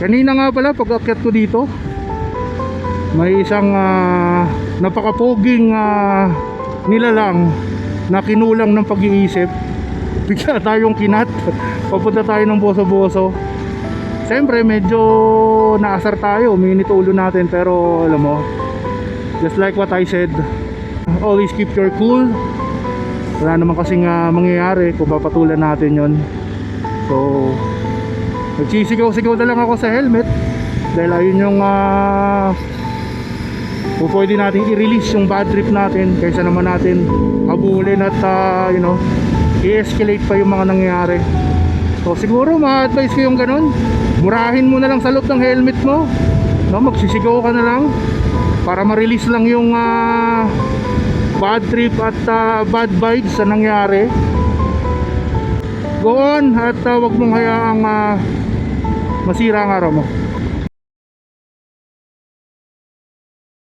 Kanina nga pala pag akyat ko dito, may isang napakapoging nilalang na kinulang ng pag-iisip. Bigla tayong kinat. Papunta tayo ng boso-boso. Siyempre medyo naasar tayo, uminit ulo natin, pero alam mo, just like what I said, always keep your cool. Wala naman kasing mangyayari kung papatulan natin yon. So nagsisigaw-sigaw na lang ako sa helmet dahil ayun yung pwede natin i-release yung bad trip natin kaysa naman natin habulin at i-escalate pa yung mga nangyayari. So siguro ma-advise ko yung ganun, murahin mo na lang sa loob ng helmet mo, no? Magsisigaw ka na lang para ma-release lang yung bad trip at bad vibes sa nangyari. Go on at wag mong hayaang masira ang araw mo.